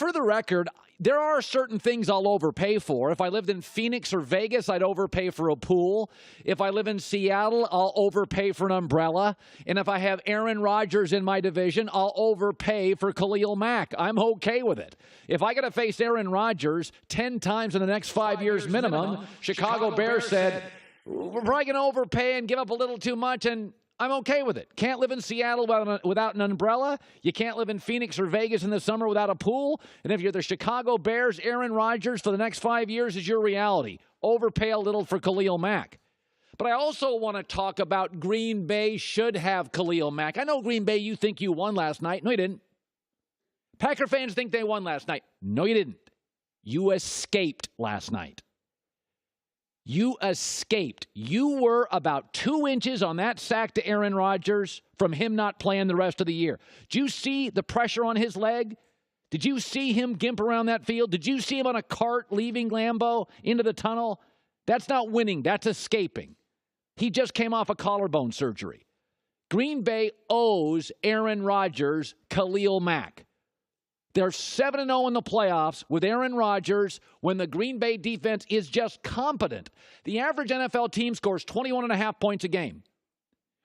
for the record, there are certain things I'll overpay for. If I lived in Phoenix or Vegas, I'd overpay for a pool. If I live in Seattle, I'll overpay for an umbrella. And if I have Aaron Rodgers in my division, I'll overpay for Khalil Mack. I'm okay with it. If I got to face Aaron Rodgers 10 times in the next 5 years minimum, Chicago Bears said, we're probably going to overpay and give up a little too much, and I'm okay with it. Can't live in Seattle without an umbrella. You can't live in Phoenix or Vegas in the summer without a pool. And if you're the Chicago Bears, Aaron Rodgers for the next 5 years is your reality. Overpay a little for Khalil Mack. But I also want to talk about Green Bay should have Khalil Mack. I know Green Bay, you think you won last night. No, you didn't. Packer fans think they won last night. No, you didn't. You escaped last night. You escaped. You were about 2 inches on that sack to Aaron Rodgers from him not playing the rest of the year. Did you see the pressure on his leg? Did you see him gimp around that field? Did you see him on a cart leaving Lambeau into the tunnel? That's not winning. That's escaping. He just came off a collarbone surgery. Green Bay owes Aaron Rodgers Khalil Mack. They're 7-0 in the playoffs with Aaron Rodgers when the Green Bay defense is just competent. The average NFL team scores 21.5 points a game.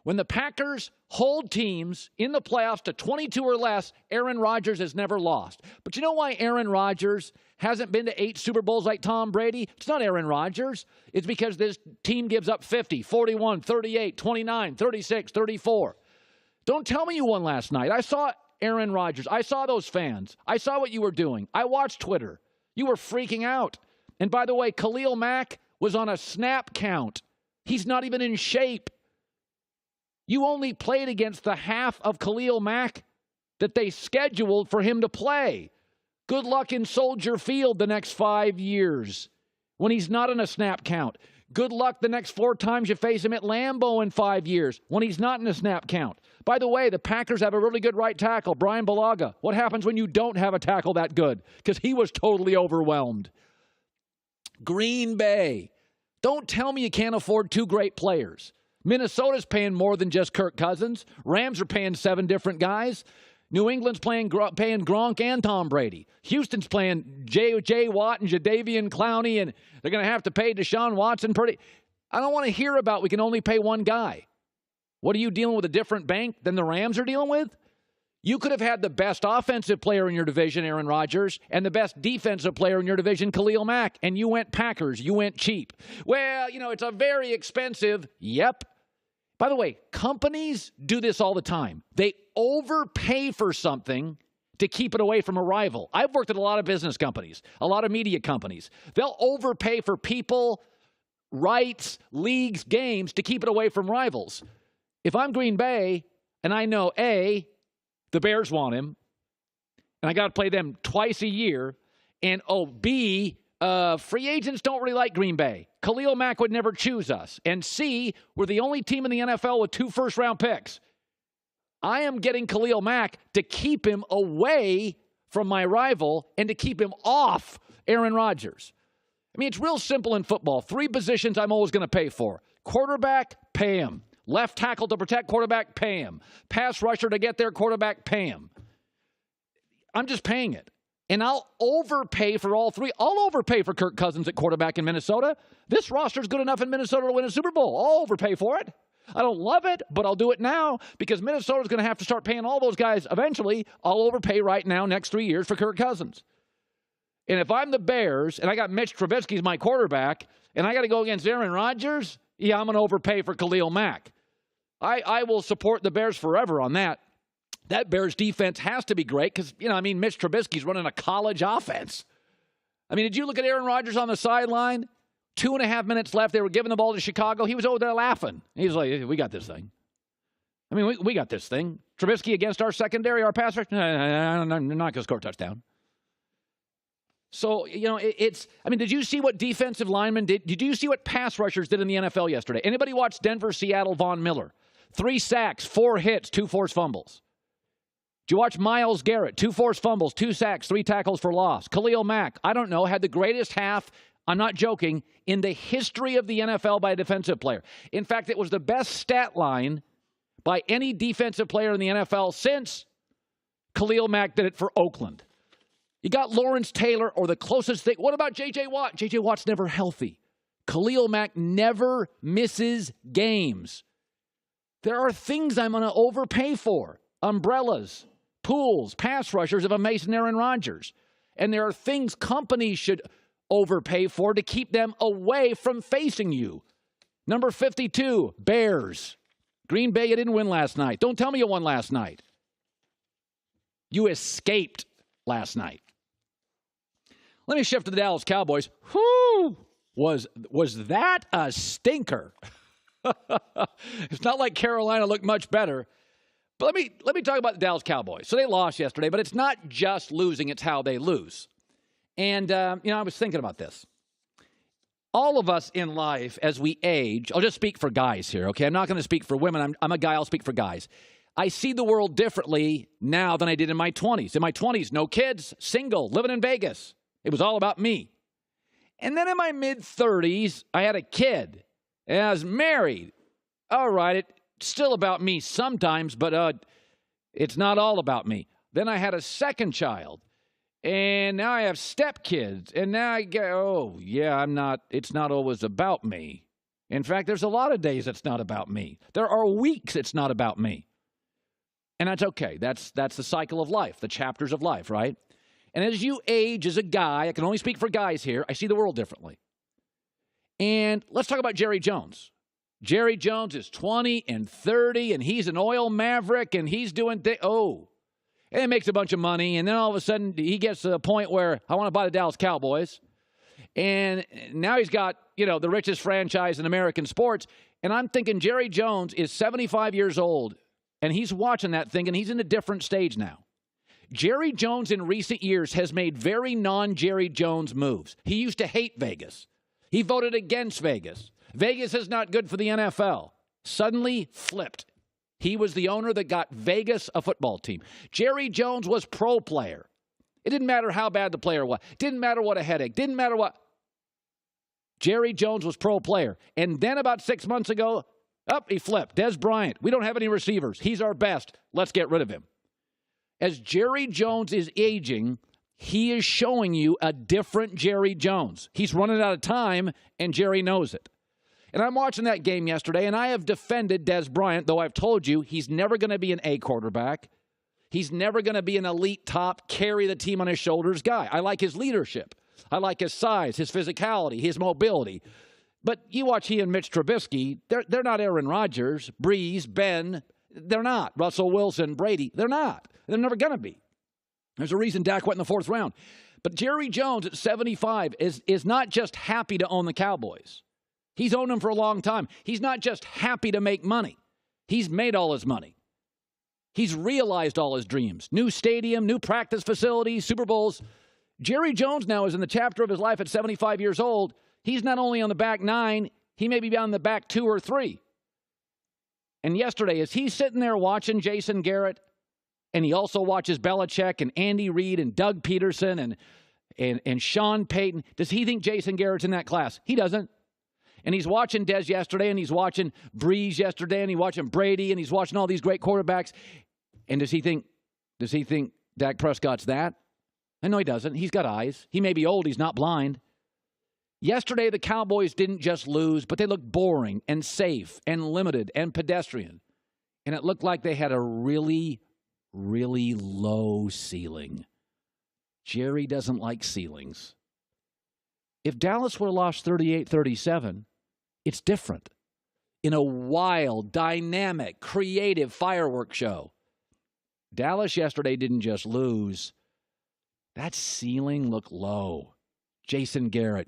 When the Packers hold teams in the playoffs to 22 or less, Aaron Rodgers has never lost. But you know why Aaron Rodgers hasn't been to 8 Super Bowls like Tom Brady? It's not Aaron Rodgers. It's because this team gives up 50, 41, 38, 29, 36, 34. Don't tell me you won last night. I saw Aaron Rodgers. I saw those fans. I saw what you were doing. I watched Twitter. You were freaking out. And by the way, Khalil Mack was on a snap count. He's not even in shape. You only played against the half of Khalil Mack that they scheduled for him to play. Good luck in Soldier Field the next 5 years when he's not in a snap count. Good luck the next 4 times you face him at Lambeau in 5 years when he's not in a snap count. By the way, the Packers have a really good right tackle, Brian Bulaga. What happens when you don't have a tackle that good? Because he was totally overwhelmed. Green Bay. Don't tell me you can't afford 2 great players. Minnesota's paying more than just Kirk Cousins. Rams are paying 7 different guys. New England's paying Gronk and Tom Brady. Houston's paying J.J. Watt and Jadeveon Clowney, and they're going to have to pay Deshaun Watson pretty. I don't want to hear about we can only pay one guy. What are you dealing with, a different bank than the Rams are dealing with? You could have had the best offensive player in your division, Aaron Rodgers, and the best defensive player in your division, Khalil Mack, and you went Packers. You went cheap. Well, it's a very expensive. Yep. By the way, companies do this all the time. They overpay for something to keep it away from a rival. I've worked at a lot of business companies, a lot of media companies. They'll overpay for people, rights, leagues, games to keep it away from rivals. If I'm Green Bay and I know, A, the Bears want him, and I got to play them twice a year, and, B, free agents don't really like Green Bay. Khalil Mack would never choose us. And C, we're the only team in the NFL with 2 first-round picks. I am getting Khalil Mack to keep him away from my rival and to keep him off Aaron Rodgers. I mean, it's real simple in football. 3 positions I'm always going to pay for. Quarterback, pay him. Left tackle to protect quarterback, pay him. Pass rusher to get their quarterback, pay him. I'm just paying it. And I'll overpay for all 3. I'll overpay for Kirk Cousins at quarterback in Minnesota. This roster's good enough in Minnesota to win a Super Bowl. I'll overpay for it. I don't love it, but I'll do it now because Minnesota's going to have to start paying all those guys eventually. I'll overpay right now next 3 years for Kirk Cousins. And if I'm the Bears and I got Mitch Trubisky as my quarterback and I got to go against Aaron Rodgers, yeah, I'm going to overpay for Khalil Mack. I will support the Bears forever on that. That Bears defense has to be great because, Mitch Trubisky's running a college offense. Did you look at Aaron Rodgers on the sideline? 2.5 minutes left. They were giving the ball to Chicago. He was over there laughing. He was like, we got this thing. We got this thing. Trubisky against our secondary, our pass rush. No, not going to score a touchdown. So, did you see what defensive linemen did? Did you see what pass rushers did in the NFL yesterday? Anybody watch Denver, Seattle, Von Miller? 3 sacks, 4 hits, 2 forced fumbles. Did you watch Myles Garrett? 2 forced fumbles, 2 sacks, 3 tackles for loss. Khalil Mack, I don't know, had the greatest half, I'm not joking, in the history of the NFL by a defensive player. In fact, it was the best stat line by any defensive player in the NFL since Khalil Mack did it for Oakland. You got Lawrence Taylor or the closest thing. What about J.J. Watt? J.J. Watt's never healthy. Khalil Mack never misses games. There are things I'm going to overpay for. Umbrellas, pools, pass rushers if I'm Mason Aaron Rodgers. And there are things companies should overpay for to keep them away from facing you. Number 52, Bears. Green Bay, you didn't win last night. Don't tell me you won last night. You escaped last night. Let me shift to the Dallas Cowboys. Whoo! Was that a stinker? It's not like Carolina looked much better. But let me talk about the Dallas Cowboys. So they lost yesterday, but it's not just losing, it's how they lose. And, I was thinking about this. All of us in life, as we age, I'll just speak for guys here, okay? I'm not going to speak for women. I'm a guy, I'll speak for guys. I see the world differently now than I did in my 20s. In my 20s, no kids, single, living in Vegas. It was all about me. And then in my mid-30s, I had a kid. And I was married. All right, it's still about me sometimes, but it's not all about me. Then I had a second child. And now I have stepkids. And now I go, it's not always about me. In fact, there's a lot of days it's not about me. There are weeks it's not about me. And that's okay. That's the cycle of life, the chapters of life, right? And as you age as a guy, I can only speak for guys here, I see the world differently. And let's talk about Jerry Jones. Jerry Jones is 20 and 30, and he's an oil maverick, and he's doing and he makes a bunch of money, and then all of a sudden he gets to the point where I want to buy the Dallas Cowboys. And now he's got, the richest franchise in American sports. And I'm thinking Jerry Jones is 75 years old, and he's watching that thing, and he's in a different stage now. Jerry Jones in recent years has made very non-Jerry Jones moves. He used to hate Vegas. He voted against Vegas. Vegas is not good for the NFL. Suddenly flipped. He was the owner that got Vegas a football team. Jerry Jones was pro player. It didn't matter how bad the player was. Didn't matter what a headache. Didn't matter what. Jerry Jones was pro player. And then about 6 months ago, he flipped. Des Bryant. We don't have any receivers. He's our best. Let's get rid of him. As Jerry Jones is aging, he is showing you a different Jerry Jones. He's running out of time, and Jerry knows it. And I'm watching that game yesterday, and I have defended Des Bryant, though I've told you he's never going to be an A quarterback. He's never going to be an elite top, carry the team on his shoulders guy. I like his leadership. I like his size, his physicality, his mobility. But you watch he and Mitch Trubisky, they're not Aaron Rodgers, Breeze, Ben. They're not. Russell Wilson, Brady. They're not. They're never going to be. There's a reason Dak went in the fourth round. But Jerry Jones at 75 is not just happy to own the Cowboys. He's owned them for a long time. He's not just happy to make money. He's made all his money. He's realized all his dreams. New stadium, new practice facilities, Super Bowls. Jerry Jones now is in the chapter of his life at 75 years old. He's not only on the back nine, he may be on the back 2 or 3. And yesterday, as he's sitting there watching Jason Garrett, and he also watches Belichick and Andy Reid and Doug Peterson and Sean Payton, does he think Jason Garrett's in that class? He doesn't. And he's watching Des yesterday, and he's watching Breeze yesterday, and he's watching Brady, and he's watching all these great quarterbacks. And does he think Dak Prescott's that? I know he doesn't. He's got eyes. He may be old. He's not blind. Yesterday, the Cowboys didn't just lose, but they looked boring and safe and limited and pedestrian. And it looked like they had a really, really low ceiling. Jerry doesn't like ceilings. If Dallas would have lost 38-37, it's different. In a wild, dynamic, creative fireworks show. Dallas yesterday didn't just lose. That ceiling looked low. Jason Garrett,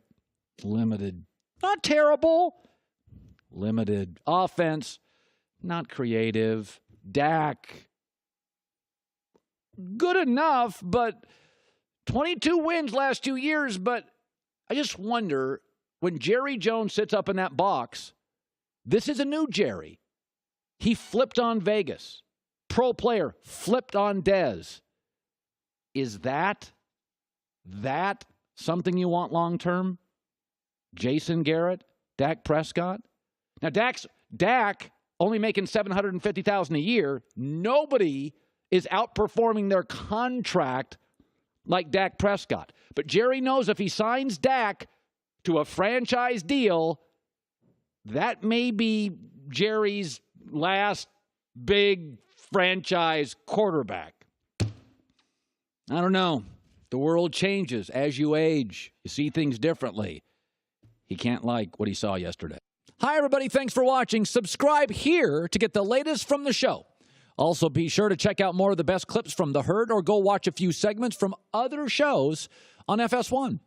limited. Not terrible. Limited. Offense, not creative. Dak, good enough, but 22 wins last 2 years. But I just wonder, when Jerry Jones sits up in that box, this is a new Jerry. He flipped on Vegas. Pro player, flipped on Dez. Is that something you want long term? Jason Garrett, Dak Prescott. Now Dak only making $750,000 a year. Nobody is outperforming their contract like Dak Prescott. But Jerry knows if he signs Dak to a franchise deal, that may be Jerry's last big franchise quarterback. I don't know. The world changes as you age. You see things differently. He can't like what he saw yesterday. Hi, everybody. Thanks for watching. Subscribe here to get the latest from the show. Also, be sure to check out more of the best clips from The Herd or go watch a few segments from other shows on FS1.